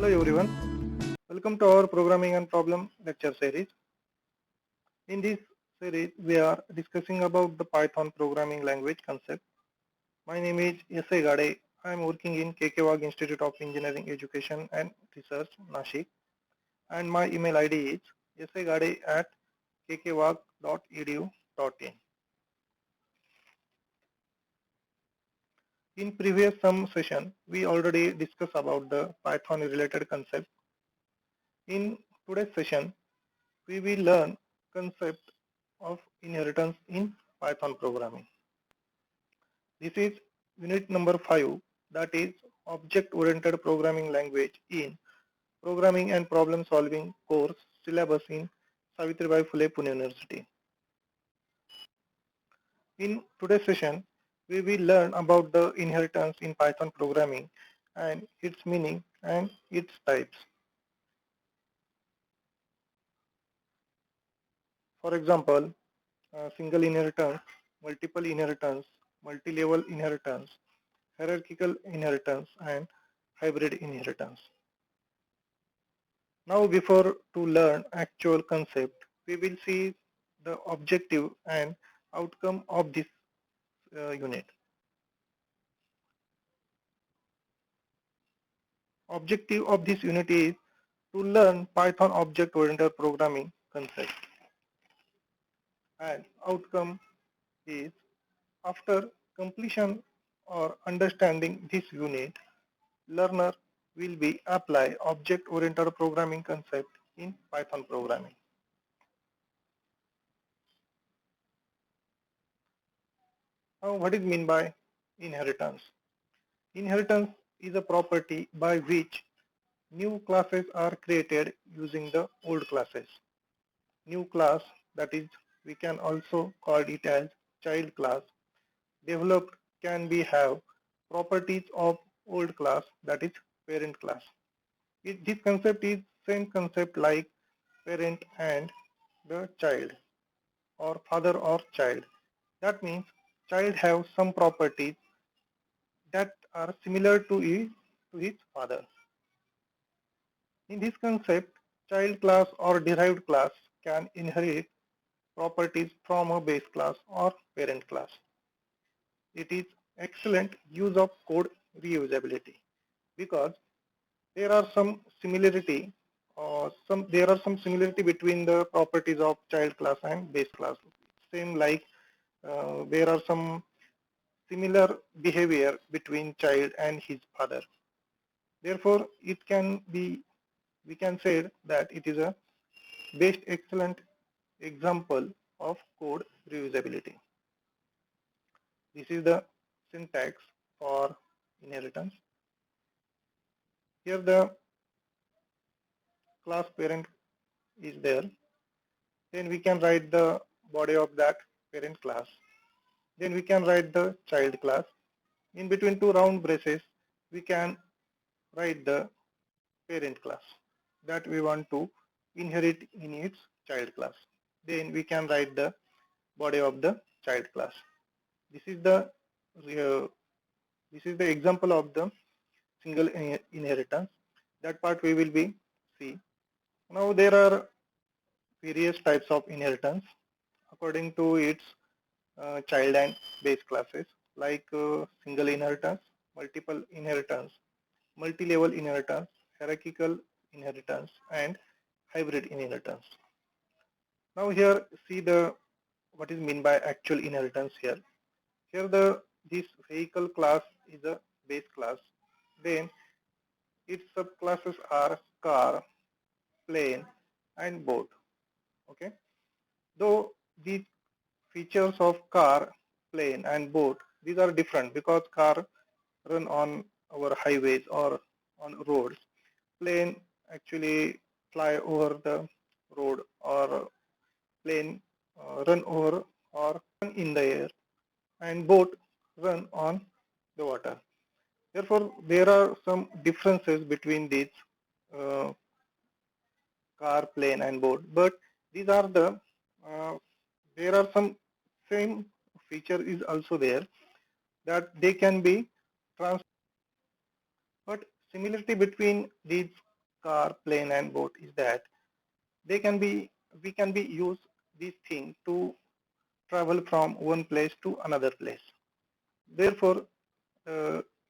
Hello everyone, welcome to our programming and problem lecture series. In this series, we are discussing about the Python programming language concept. My name is S.A. Gade. I am working in KK Wagh Institute of Engineering Education and Research, Nashik, and my email ID is sagade@kkwagh.edu.in. In previous some session, we already discussed about the Python related concept. In today's session, we will learn concept of inheritance in Python programming. This is unit number 5, that is object-oriented programming language in programming and problem solving course syllabus in Savitribai Phule Pune University. In today's session, we will learn about the inheritance in Python programming and its meaning and its types. For example, single inheritance, multiple inheritance, multi-level inheritance, hierarchical inheritance, and hybrid inheritance. Now before to learn actual concept, we will see the objective and outcome of this unit. Objective of this unit is to learn Python object-oriented programming concept. And outcome is after completion or understanding this unit, learner will be apply object-oriented programming concept in Python programming. Now, what is mean by inheritance? Inheritance is a property by which new classes are created using the old classes. New class, that is, we can also call it as child class, developed can be have properties of old class, that is parent class. This concept is same concept like parent and the child or father or child. That means child have some properties that are similar to his father. In this concept, child class or derived class can inherit properties from a base class or parent class. It is excellent use of code reusability because there are some similarity between the properties of child class and base class. Same like there are some similar behavior between child and his father. Therefore, it can be, we can say that it is a best excellent example of code reusability. This is the syntax for inheritance. Here the class parent is there. Then we can write the body of that parent class. Then we can write the child class. In between two round braces, we can write the parent class that we want to inherit in its child class. Then we can write the body of the child class. This is the example of the single inheritance. That part we will be see. Now there are various types of inheritance according to its child and base classes, like single inheritance, multiple inheritance, multi-level inheritance, hierarchical inheritance, and hybrid inheritance. Now here see the what is mean by actual inheritance here. Here this vehicle class is a base class. Then its subclasses are car, plane, and boat. Okay. Though these features of car, plane, and boat, these are different because car run on our highways or on roads. Plane actually fly over the road, or plane run over or run in the air, and boat run on the water. Therefore, there are some differences between these uh, car, plane, and boat, but these are the there are some same feature is also there that they can be trans. But similarity between these car, plane and boat is that we can be use these things to travel from one place to another place. Therefore,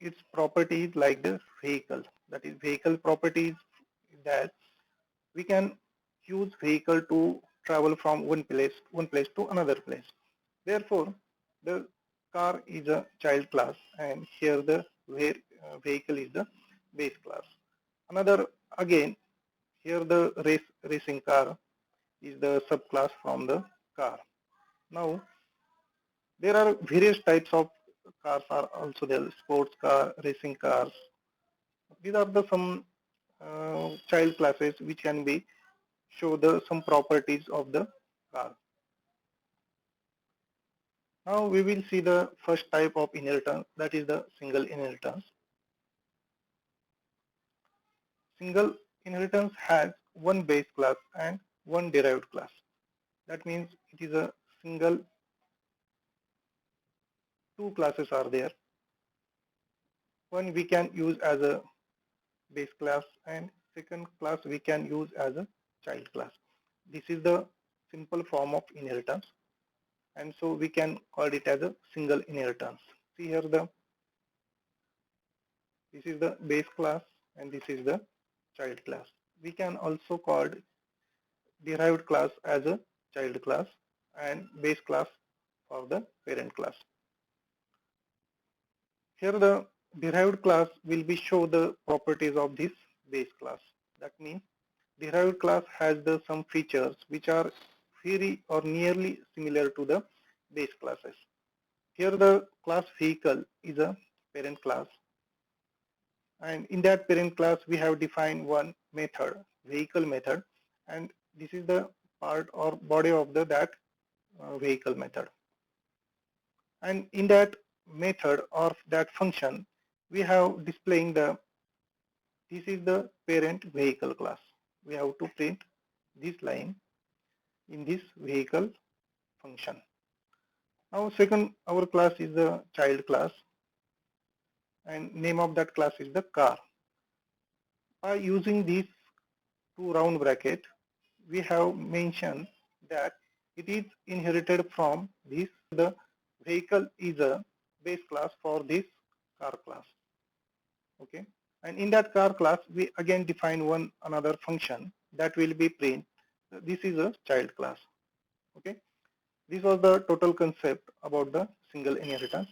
its properties like the vehicle, that is vehicle properties, that we can use vehicle to travel from one place to another place. Therefore, the car is a child class, and here the vehicle is the base class. Another, again, here the racing car is the subclass from the car. Now there are various types of cars are also there: sports car, racing cars. These are the some child classes which can be show the some properties of the car. Now we will see the first type of inheritance, that is the single inheritance. Single inheritance has one base class and one derived class. That means it is a single, two classes are there. One we can use as a base class and second class we can use as a child class. This is the simple form of inheritance, and so we can call it as a single inheritance. See here, this is the base class and this is the child class. We can also call derived class as a child class and base class for the parent class. Here the derived class will be show the properties of this base class. That means derived class has the some features which are very or nearly similar to the base classes. Here the class vehicle is a parent class, and in that parent class we have defined one method, vehicle method, and this is the part or body of the that vehicle method. And in that method or that function we have displaying the, this is the parent vehicle class. We have to print this line in this vehicle function. Now second, our class is the child class, and name of that class is the car. By using these two round bracket, we have mentioned that it is inherited from this. The vehicle is a base class for this car class. Okay, and in that car class we again define one another function that will be print. This is a child class. Okay, this was the total concept about the single inheritance.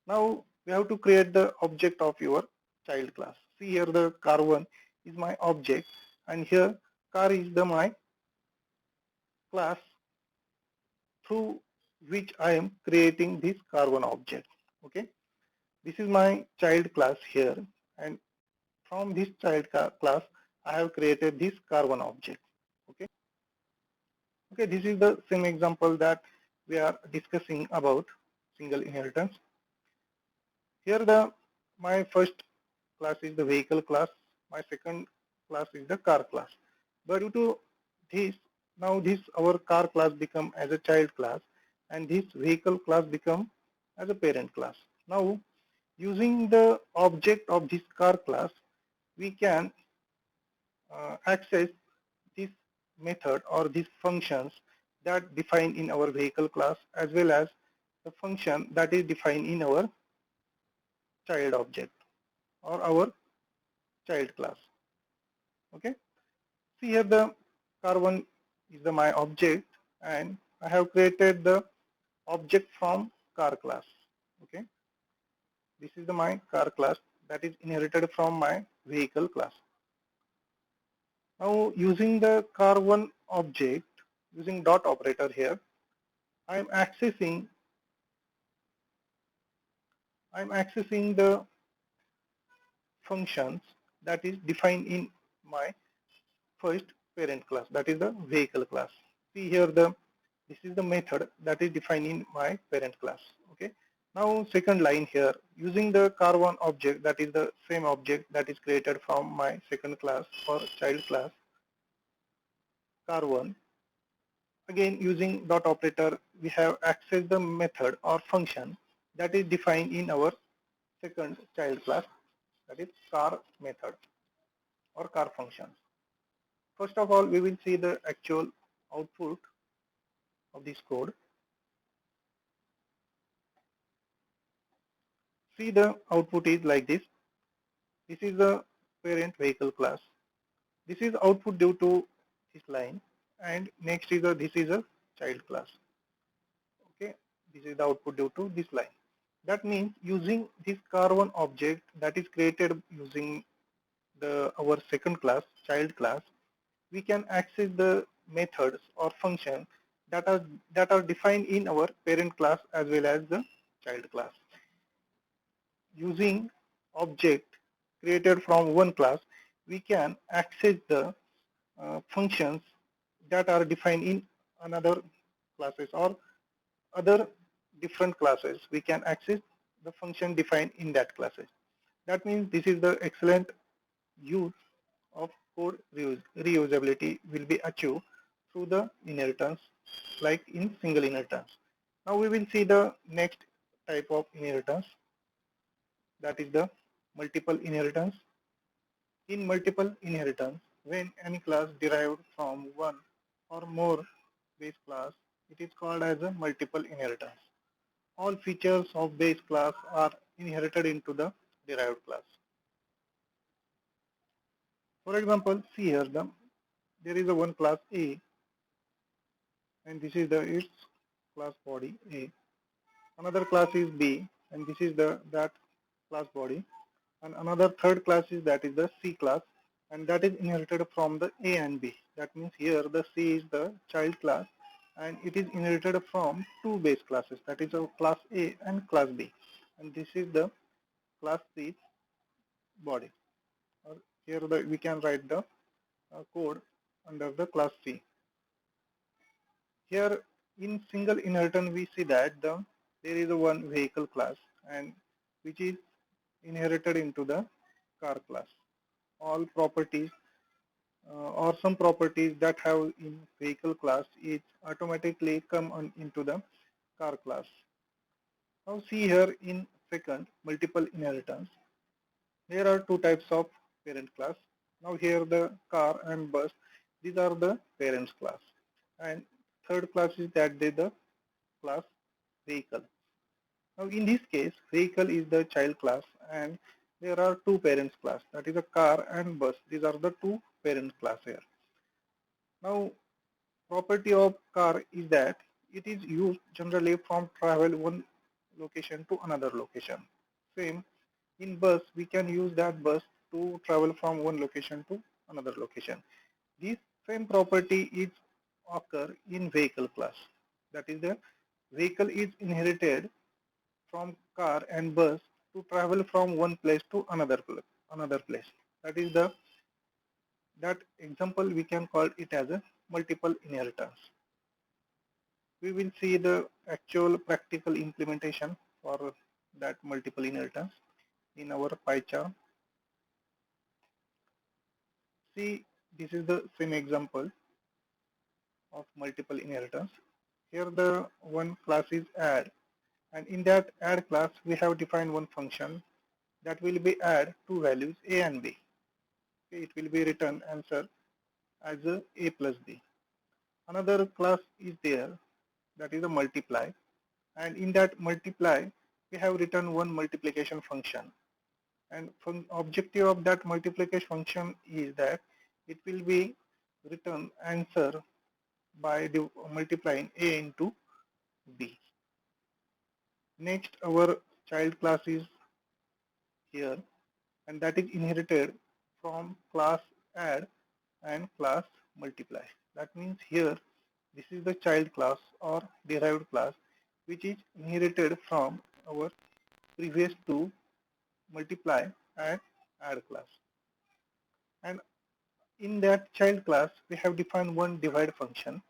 Now we have to create the object of your child class. See here, the car1 is my object, and here car is the my class through which I am creating this car1 object. Okay, this is my child class here, and from this child class I have created this car1 object. Okay, okay, this is the same example that we are discussing about single inheritance. Here the my first class is the vehicle class, my second class is the car class. But due to this, now this our car class become as a child class, and this vehicle class become as a parent class. Now using the object of this car class, we can access this method or these functions that defined in our vehicle class, as well as the function that is defined in our child object or our child class. Okay, see here, the car1 is the my object, and I have created the object from car class. Okay, this is the my car class that is inherited from my vehicle class. Now using the car1 object, using dot operator here, I am accessing the functions that is defined in my first parent class, that is the vehicle class. See here, this is the method that is defined in my parent class. Okay, now second line here, using the car1 object, that is the same object that is created from my second class or child class car1. Again using dot operator, we have accessed the method or function that is defined in our second child class, that is car method. or car functions. First of all, we will see the actual output of this code. See, the output is like this. This is the parent vehicle class. This is output due to this line, and next is this is a child class. Okay, this is the output due to this line. That means using this car1 object that is created using the our second class, child class, we can access the methods or functions that are defined in our parent class as well as the child class. Using object created from one class, we can access the functions that are defined in another classes or other different classes. We can access the function defined in that classes. That means this is the excellent use of code reusability will be achieved through the inheritance, like in single inheritance. Now we will see the next type of inheritance, that is the multiple inheritance. In multiple inheritance, when any class derived from one or more base class, it is called as a multiple inheritance. All features of base class are inherited into the derived class. For example, see here there is a one class A, and this is the its class body A. Another class is B, and this is that class body. And another third class is that is the C class, and that is inherited from the A and B. That means here the C is the child class, and it is inherited from two base classes, that is a class A and class B. And this is the class C body. Or here we can write the code under the class C. Here in single inheritance, we see that there is a one vehicle class, and which is inherited into the car class. All properties or some properties that have in vehicle class is automatically come on into the car class. Now see here in second multiple inheritance, there are two types of parent class. Now here the car and bus, these are the parents class, and third class is that they the class vehicle. Now in this case, vehicle is the child class, and there are two parents class, that is a car and bus. These are the two parent class here. Now property of car is that it is used generally from travel one location to another location. Same in bus, we can use that bus to travel from one location to another location. This same property is occur in vehicle class. That is the vehicle is inherited from car and bus to travel from one place to another place. That is that example we can call it as a multiple inheritance. We will see the actual practical implementation for that multiple inheritance in our pie chart. See, this is the same example of multiple inheritance. Here the one class is add, and in that add class we have defined one function that will be add two values a and b. Okay, it will be return answer as a plus b. Another class is there, that is a multiply, and in that multiply we have written one multiplication function, and from objective of that multiplication function is that it will be return answer by multiplying a into b. Next, our child class is here, and that is inherited from class add and class multiply. That means here this is the child class or derived class which is inherited from our previous two multiply and add class. And in that child class we have defined one divide function,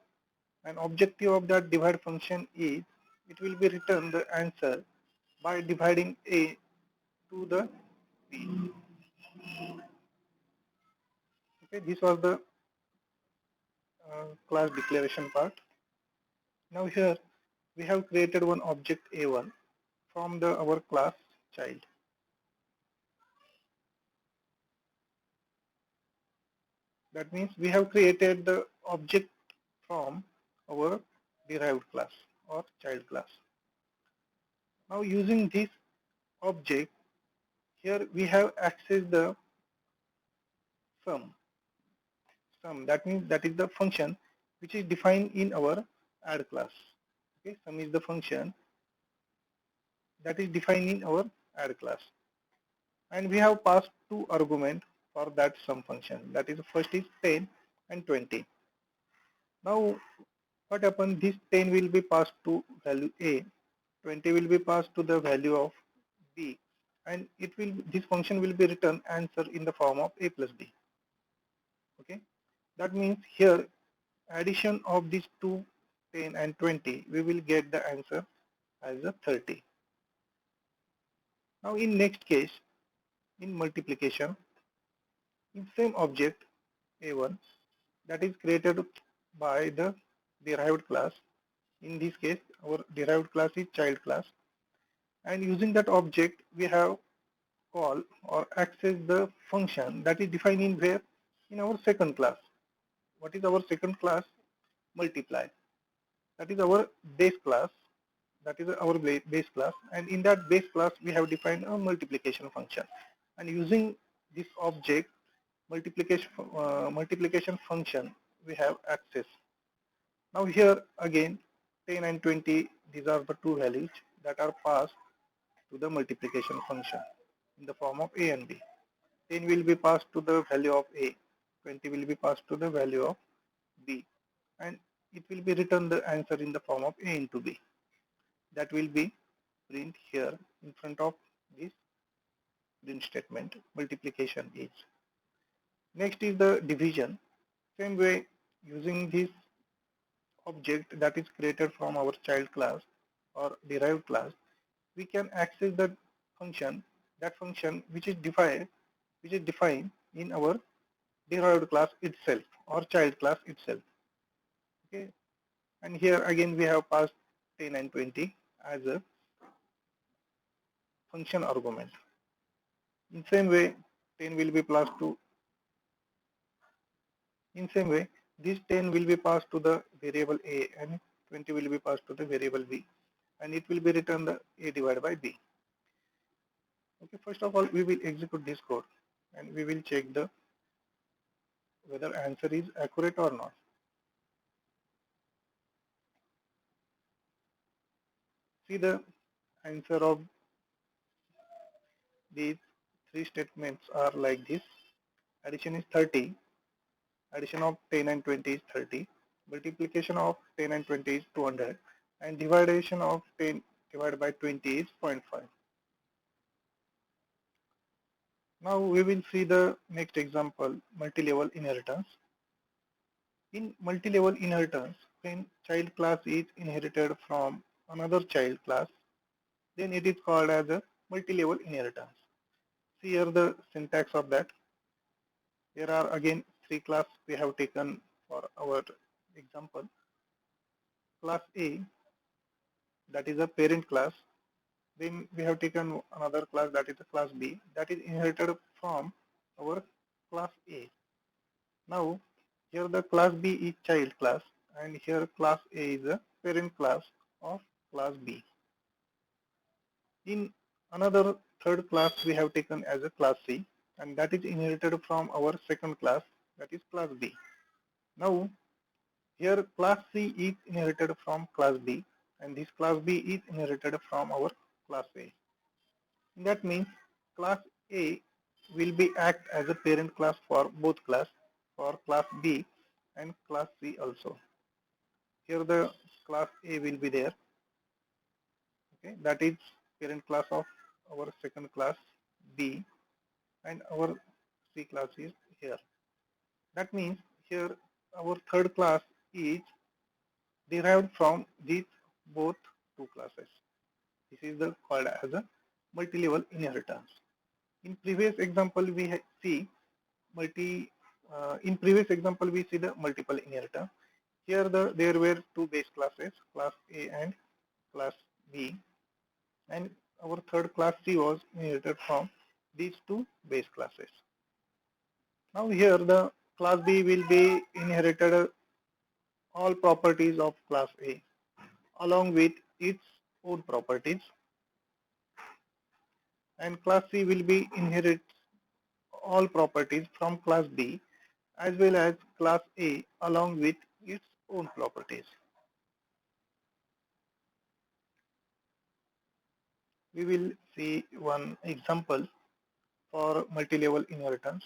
and objective of that divide function is it will be return the answer by dividing a to the b. Okay, this was the class declaration part. Now here we have created one object a1 from our class child. That means we have created the object from our derived class or child class. Now using this object, here we have accessed the sum. That means that is the function which is defined in our add class. Okay, sum is the function that is defined in our add class. And we have passed two arguments for that sum function. That is first is 10 and 20. Now what happens? This 10 will be passed to value A, 20 will be passed to the value of B, and this function will be returned answer in the form of A plus B. Okay, that means here addition of these two 10 and 20, we will get the answer as a 30. Now in next case, in multiplication, in same object A1 that is created by the derived class. In this case, our derived class is child class, and using that object we have call or access the function that is defined in where? In our second class. What is our second class? Multiply. That is our base class. That is our base class, and in that base class we have defined a multiplication function, and using this object multiplication function we have access. Now here again 10 and 20, these are the two values that are passed to the multiplication function in the form of A and B. 10 will be passed to the value of A, 20 will be passed to the value of B, and it will be written the answer in the form of A into B. That will be print here in front of this print statement. Multiplication is. Next is the division. Same way, using this object that is created from our child class or derived class, we can access the function, that function which is defined in our derived class itself or child class itself. Okay, and here again we have passed 10 and 20 as a function argument. In same way, 10 will be passed to. In same way, this 10 will be passed to the variable A and 20 will be passed to the variable B, and it will be returned the A divided by B. Okay, first of all, we will execute this code and we will check the whether answer is accurate or not. See the answer of these three statements are like this. Addition is 30. Addition of 10 and 20 is 30. Multiplication of 10 and 20 is 200. And division of 10 divided by 20 is 0.5. Now we will see the next example, multi-level inheritance. In multi-level inheritance, when child class is inherited from another child class, then it is called as a multi-level inheritance. See here the syntax of that. There are again three classes we have taken for our example. Class A, that is a parent class. Then we have taken another class, that is a class B, that is inherited from our class A. Now here the class B is child class and here class A is a parent class of class B. In another third class we have taken as a class C, and that is inherited from our second class, that is class B. Now here class C is inherited from class B and this class B is inherited from our class A. That means class A will be act as a parent class for both class, for class B and class C also. Here the class A will be there. Okay, that is parent class of our second class B and our C class is here. That means here our third class is derived from these both two classes. This is the called as a multi-level inheritance. In previous example we see the multiple inheritance. Here there were two base classes, class A and class B, and our third class C was inherited from these two base classes. Now here the class B will be inherited all properties of class A along with its own properties, and class C will be inherit all properties from class B as well as class A along with its own properties. We will see one example for multi-level inheritance.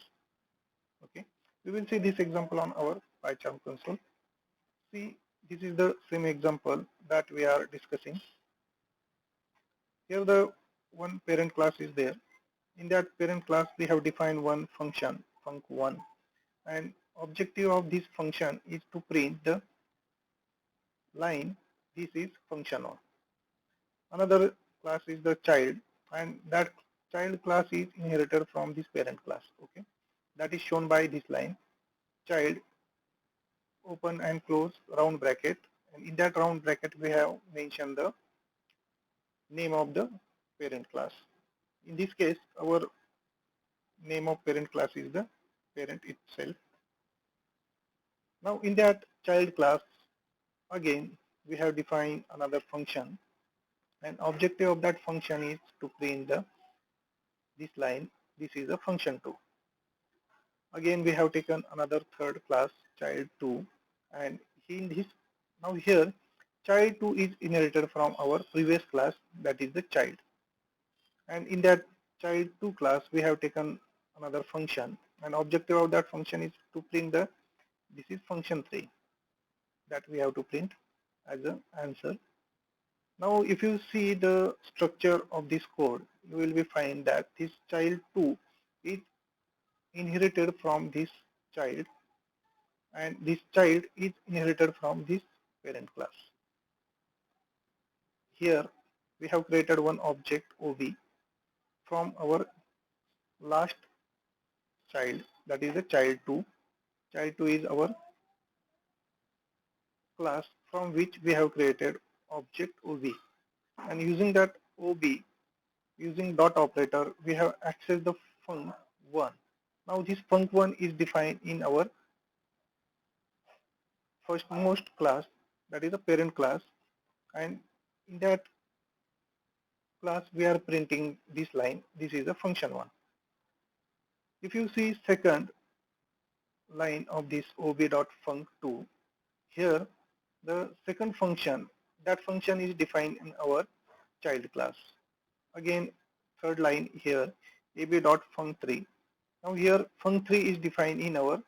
Okay, we will see this example on our PyCharm console. See, this is the same example that we are discussing. Here the one parent class is there. In that parent class, we have defined one function, func1, and objective of this function is to print the line, this is function1. Another class is the child, and that child class is inherited from this parent class. Okay, that is shown by this line, child open and close round bracket, and in that round bracket we have mentioned the name of the parent class. In this case, our name of parent class is the parent itself. Now in that child class, again we have defined another function, and objective of that function is to print this line, this is a function2. Again we have taken another third class, child2, and in this, now here child2 is inherited from our previous class, that is the child, and in that child2 class we have taken another function, and objective of that function is to print this is function3 that we have to print as an answer. Now if you see the structure of this code, you will be find that this child2 is inherited from this child, and this child is inherited from this parent class. Here we have created one object OB from our last child, that is the child2. Child2 is our class from which we have created object OB, and using that OB, using dot operator, we have accessed the func1. Now this func1 is defined in our firstmost class, that is a parent class, and in that class we are printing this line, this is a function1. If you see second line of this ob.func2, here the second function, that function is defined in our child class. Again third line here, ab.func3. Now here func3 is defined in our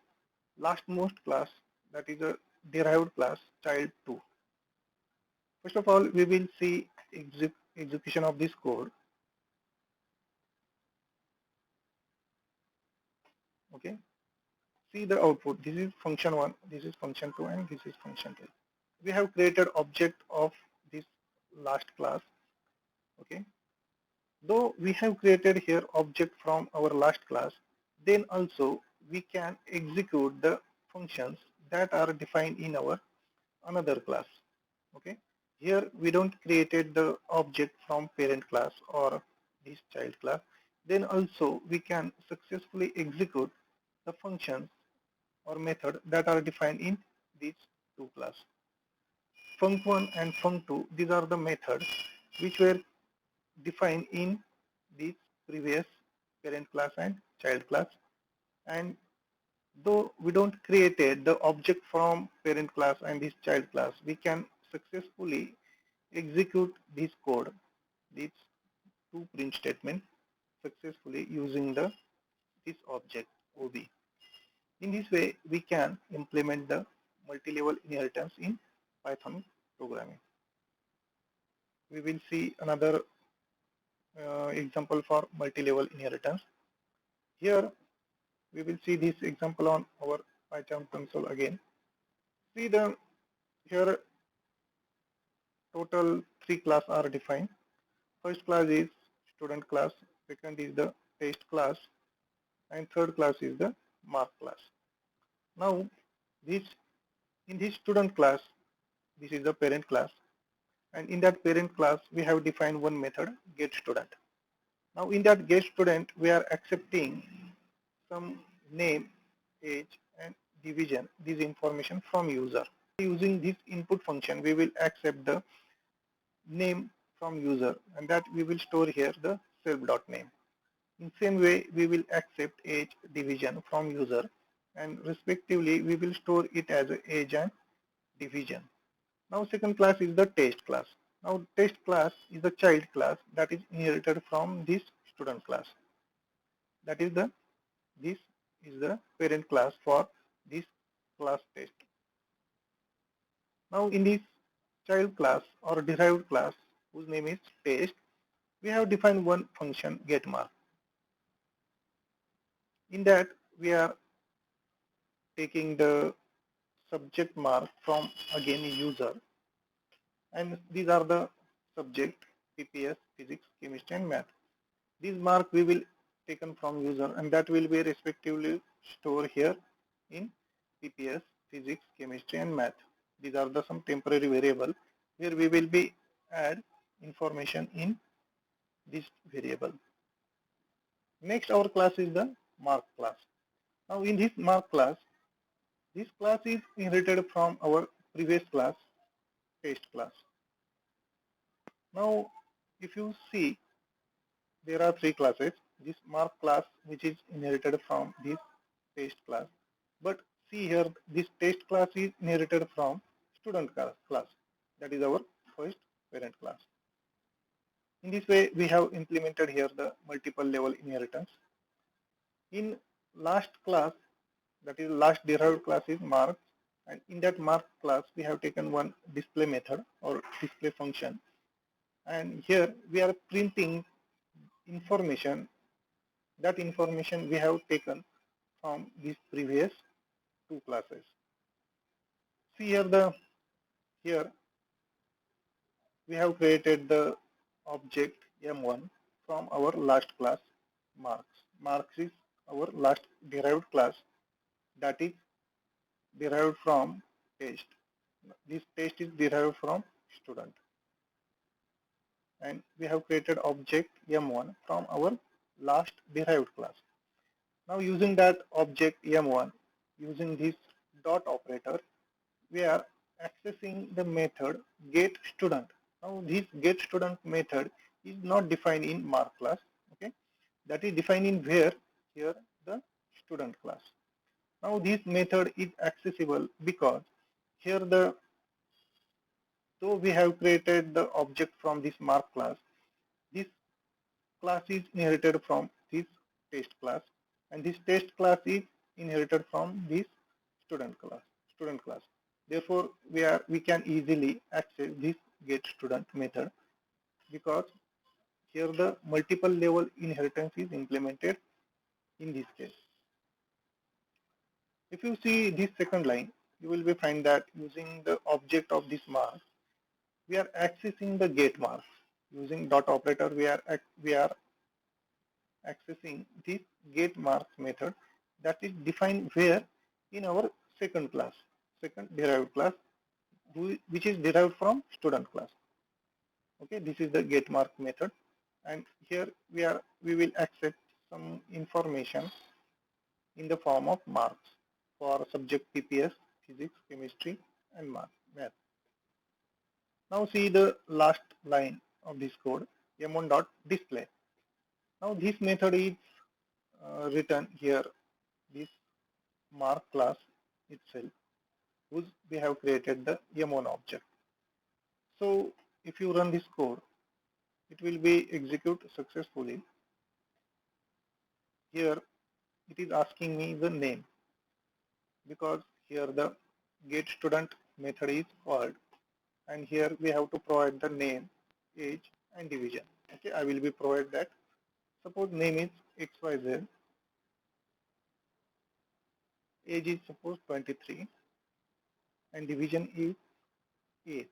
lastmost class, that is a derived class, child2. First of all, we will see execution of this code. Okay, see the output. This is function1, this is function2, and this is function3. We have created object of this last class. Okay, though we have created here object from our last class, then also we can execute the functions that are defined in our another class. Okay, here we don't created the object from parent class or this child class, then also we can successfully execute the functions or method that are defined in these two classes. Func1 and func2, these are the methods which were defined in this previous parent class and child class, and though we don't created the object from parent class and this child class, we can successfully execute this code, these two print statements successfully using this object OB. In this way, we can implement the multi-level inheritance in Python programming. We will see another example for multi-level inheritance. Here, we will see this example on our PyCharm console again. See here total 3 classes are defined. First class is student class, second is the test class, and third class is the mark class. Now in this student class, this is the parent class, and in that parent class we have defined one method, getStudent. Now in that getStudent we are accepting some name, age, and division this information from user. Using this input function, we will accept the name from user, and that we will store here the self.name. In same way, we will accept age division from user, and respectively we will store it as a age and division. Now second class is the test class. Now test class is the child class that is inherited from this student class. That is this is the parent class for this class test. Now in this child class or derived class whose name is test, we have defined one function getMark. In that we are taking the subject mark from again user, and these are the subject PPS, physics, chemistry and math. These mark we will taken from user, and that will be respectively stored here in PPS, physics, chemistry and math. These are the some temporary variable where we will be add information in this variable. Next our class is the mark class. Now in this mark class, this class is inherited from our previous class, test class. Now if you see, there are three classes. This mark class which is inherited from this test class, but see here this test class is inherited from student class. That is our first parent class. In this way we have implemented here the multiple level inheritance. In last class, that is last derived class is marks, and in that mark class we have taken one display method or display function, and here we are printing information. That information we have taken from these previous two classes. See here we have created the object M1 from our last class marks. Marks is our last derived class that is derived from test. This test is derived from student, and we have created object M1 from our last derived class. Now using that object M1, using this dot operator, we are accessing the method getStudent. Now this getStudent method is not defined in mark class. Okay, that is defined in where here the student class. Now this method is accessible because here though we have created the object from this mark class, this class is inherited from this test class, and this test class is inherited from this student class. Therefore we can easily access this getStudent method because here the multiple level inheritance is implemented in this case. If you see this second line, you will be find that using the object of this mark, we are accessing the getMarks. Using dot operator, we are accessing this getMarks method that is defined where in our second derived class, which is derived from student class. Okay, this is the getMark method, and here we will accept some information in the form of marks for subject PPS, physics, chemistry and math. Now see the last line of this code, M1.display. Now this method is written here, this mark class itself, whose we have created the M1 object. So if you run this code, it will be execute successfully. Here it is asking me the name because here the getStudent method is called, and here we have to provide the name, age and division. Okay, I will be provide that. Suppose name is XYZ, age is suppose 23 and division is A.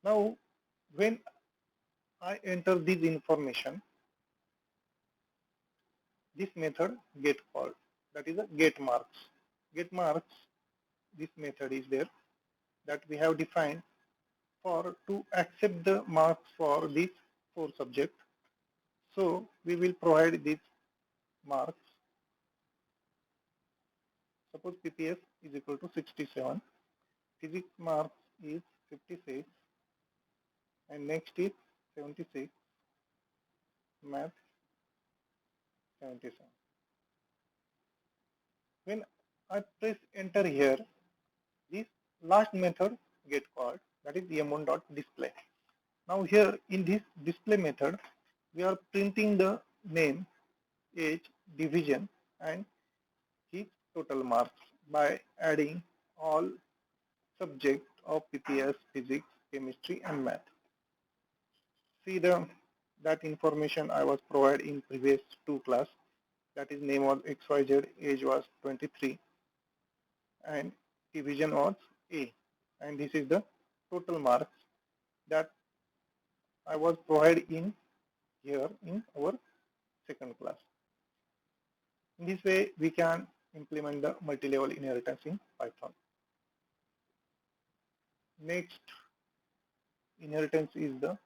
Now when I enter this information, this method get called, that is a getMarks. GetMarks, this method is there that we have defined for to accept the marks for these four subjects. So we will provide this marks. Suppose PPS is equal to 67, physics marks is 56, and next is 76, math 77. When I press enter here, this last method get called, that is em1.display. Now here in this display method, we are printing the name, age, division, and his total marks by adding all subjects of PPS, physics, chemistry, and math. See that information I was provided in previous two class. That is, name was XYZ, age was 23, and division was A. And this is the total marks that I was provided in here in our second class. In this way, we can implement the multi-level inheritance in Python. Next inheritance is the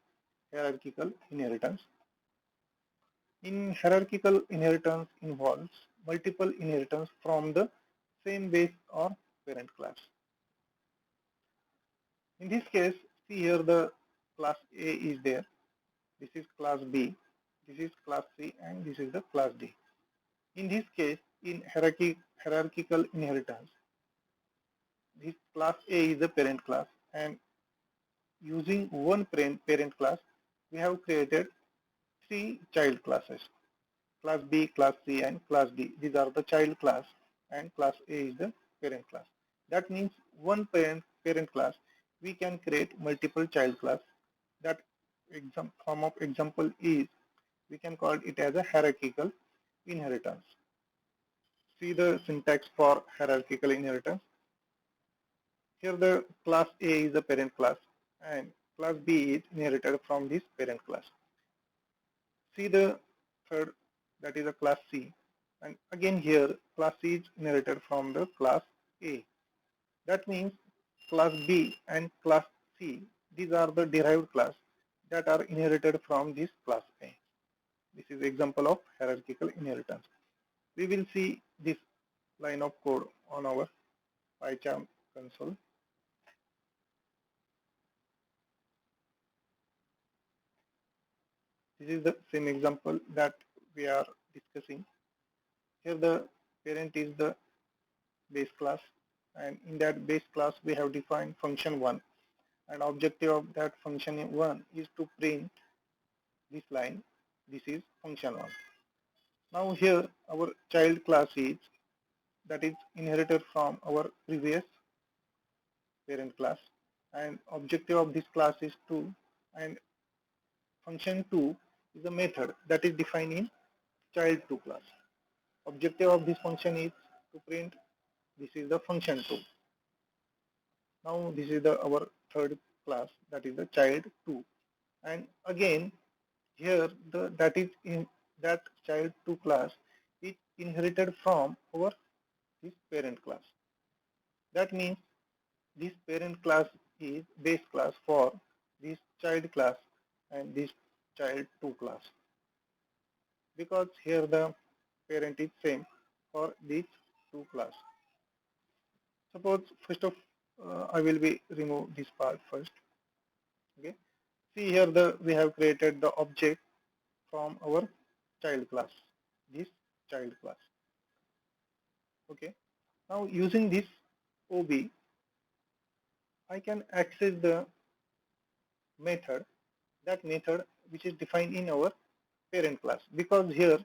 hierarchical inheritance. In hierarchical inheritance involves multiple inheritance from the same base or parent class. In this case, see here the class A is there. This is class B, this is class C, and this is the class D. In this case, in hierarchical inheritance, this class A is the parent class, and using one parent class, we have created three child classes. Class B, class C, and class D. These are the child class, and class A is the parent class. That means one parent class, we can create multiple child class. That form of example is, we can call it as a hierarchical inheritance. See the syntax for hierarchical inheritance. Here the class A is the parent class, and class B is inherited from this parent class. See the third, that is a class C, and again here class C is inherited from the class A. That means class B and class C, these are the derived class that are inherited from this class A. This is example of hierarchical inheritance. We will see this line of code on our PyCharm console. This is the same example that we are discussing. Here the parent is the base class, and in that base class we have defined function 1, and objective of that function 1 is to print this line. This is function 1. Now here our child class is, that is inherited from our previous parent class, and objective of this class is 2, and function 2 is a method that is defined in child2 class. Objective of this function is to print, this is the function 2. Now this is our third class, that is the child2, and again here that is in that child2 class is inherited from our this parent class. That means this parent class is base class for this child class and this child2 class, because here the parent is same for these two class. Suppose first of I will be remove this part first. Okay, see here we have created the object from our child class, this child class. Okay, now using this OB, I can access the method, that method which is defined in our parent class, because here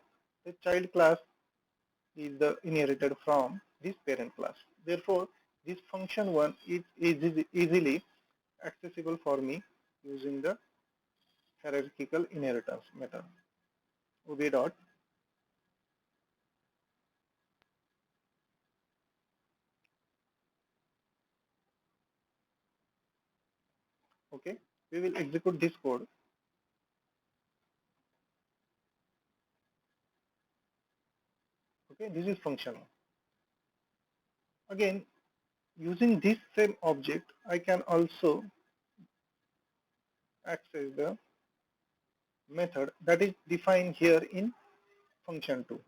the child class is the inherited from this parent class. Therefore, this function 1 is easily accessible for me using the hierarchical inheritance method. OB dot. Okay, we will execute this code. Okay, this is function 1. Again, using this same object, I can also access the method that is defined here in function 2.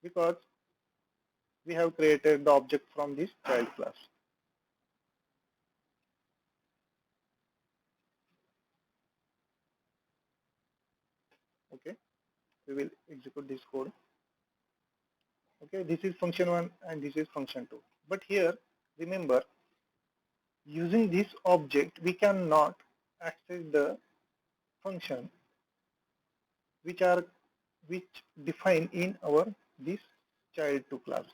because we have created the object from this child class. Okay, we will execute this code. Okay, this is function 1 and this is function 2. But here, remember, using this object, we cannot access the function which define in our this child2 class.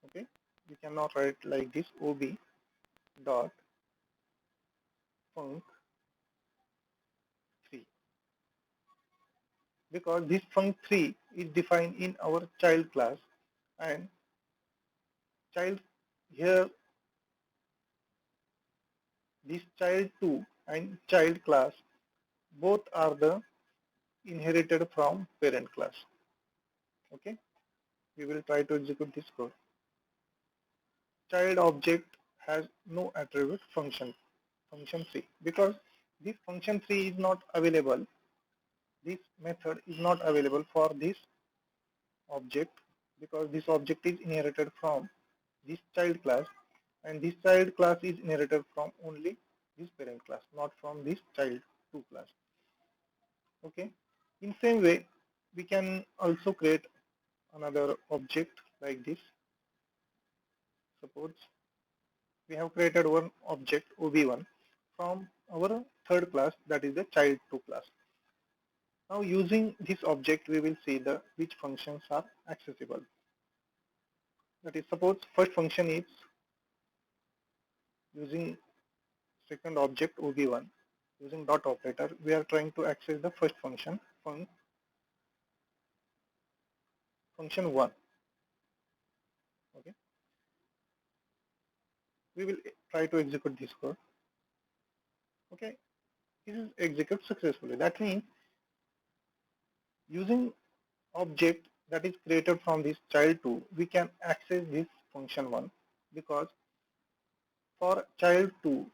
Okay, we cannot write like this ob dot func 3 because this func 3 is defined in our child class, and child here this child2 and child class both are the inherited from parent class. Okay, we will try to execute this code. Child object has no attribute function 3 because this function 3 is not available. This method is not available for this object because this object is inherited from this child class, and this child class is inherited from only this parent class, not from this child2 class. Okay, in same way we can also create another object like this. Suppose we have created one object ob1 from our third class, that is the child2 class. Now using this object we will see the which functions are accessible. That is, suppose first function is using second object ob1 using dot operator, we are trying to access the first function function 1. Okay, we will try to execute this code. Okay, this is executed successfully. That means using object that is created from this child2, we can access this function 1 because for child2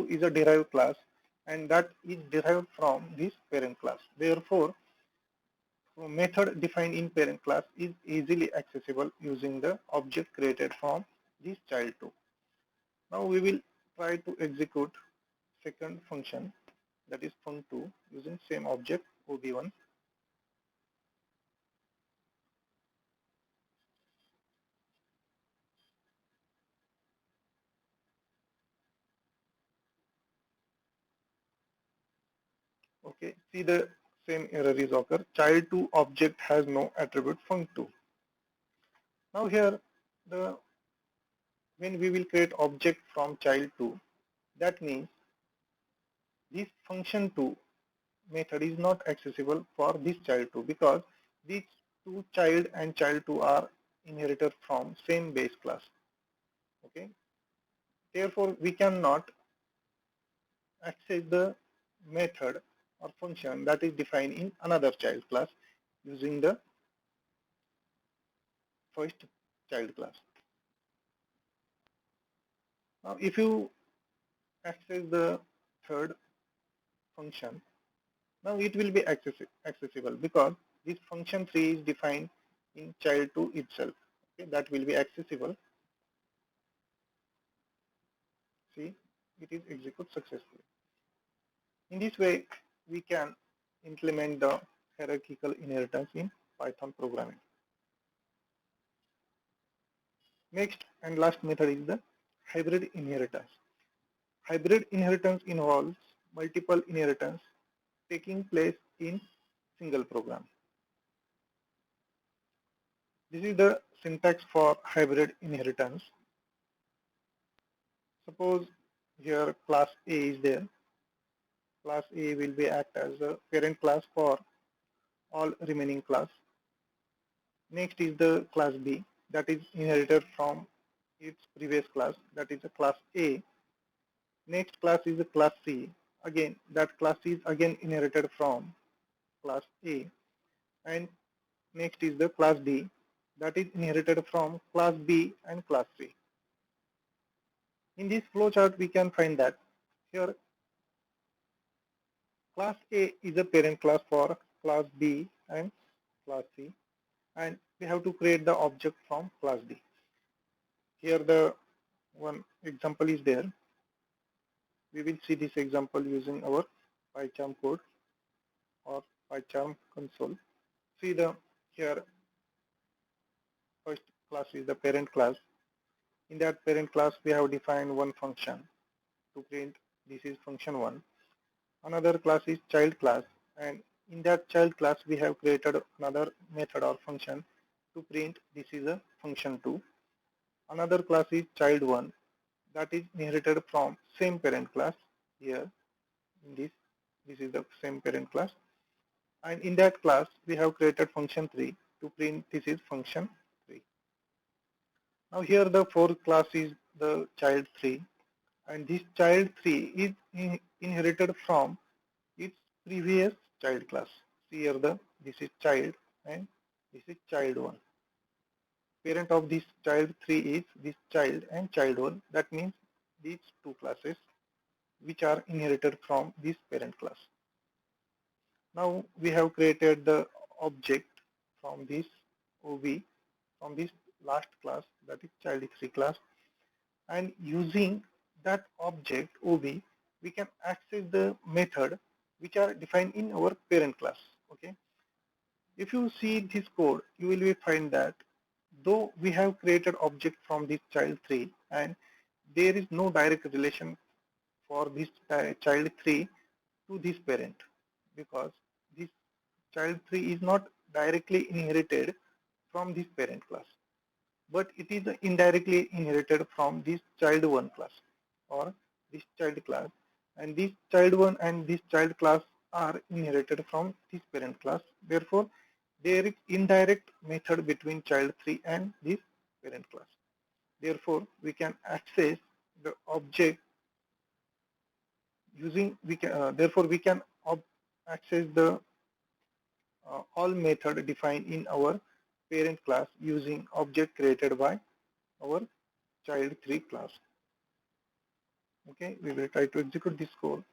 is a derived class and that is derived from this parent class. Therefore, method defined in parent class is easily accessible using the object created from this child2. Now we will try to execute second function, that is func2, using same object ob1. Okay, see the same error is occur. Child2 object has no attribute func2. Now here the when we will create object from child2, that means this function 2 method is not accessible for this child2 because these two child and child2 are inherited from same base class. Okay, therefore we cannot access the method or function that is defined in another child class using the first child class. Now if you access the third function, now it will be accessible because this function 3 is defined in child2 itself. Okay, that will be accessible. See, it is executed successfully. In this way, we can implement the hierarchical inheritance in Python programming. Next and last method is the hybrid inheritance. Hybrid inheritance involves multiple inheritance taking place in single program. This is the syntax for hybrid inheritance. Suppose here class A is there. Class A will be act as a parent class for all remaining class. Next is the class B that is inherited from its previous class, that is a class A. Next class is a class C. Again, that class is again inherited from class A. And next is the class D that is inherited from class B and class C. In this flowchart, we can find that here class A is a parent class for class B and class C, and we have to create the object from class D. Here the one example is there. We will see this example using our PyCharm code or PyCharm console. See the here first class is the parent class. In that parent class, we have defined one function to print this is function 1. Another class is child class, and in that child class, we have created another method or function to print this is a function 2. Another class is child 1 that is inherited from same parent class. Here in this is the same parent class, and in that class we have created function 3 to print this is function 3. Now here the fourth class is the child 3, and this child 3 is inherited from its previous child class. See here this is child and this is child 1. Parent of this child 3 is this child and child 1. That means these two classes which are inherited from this parent class. Now we have created the object from this OB, from this last class, that is child 3 class, and using that object OB, we can access the method which are defined in our parent class. Okay. If you see this code, you will find that though we have created object from this child 3 and there is no direct relation for this child 3 to this parent, because this child 3 is not directly inherited from this parent class, but it is indirectly inherited from this child 1 class or this child class, and this child 1 and this child class are inherited from this parent class. Therefore, there is indirect method between child 3 and this parent class. Therefore, we can access the object using therefore we can access the all method defined in our parent class using object created by our child 3 class. Okay, we will try to execute this code.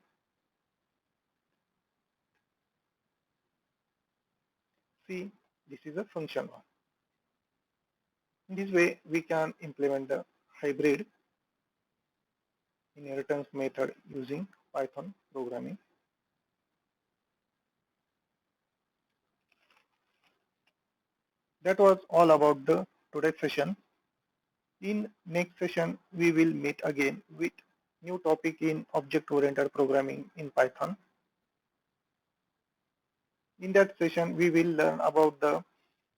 See, this is a function 1. In this way, we can implement the hybrid inheritance method using Python programming. That was all about the today's session. In next session, we will meet again with new topic in object-oriented programming in Python. In that session, we will learn about the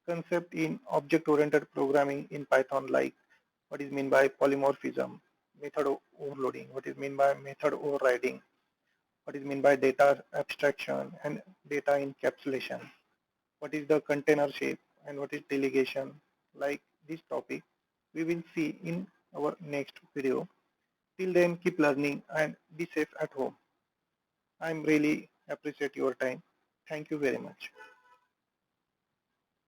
concept in object-oriented programming in Python, like what is meant by polymorphism, method overloading, what is meant by method overriding, what is meant by data abstraction and data encapsulation, what is the container shape, and what is delegation. Like this topic, we will see in our next video. Till then, keep learning and be safe at home. I really appreciate your time. Thank you very much.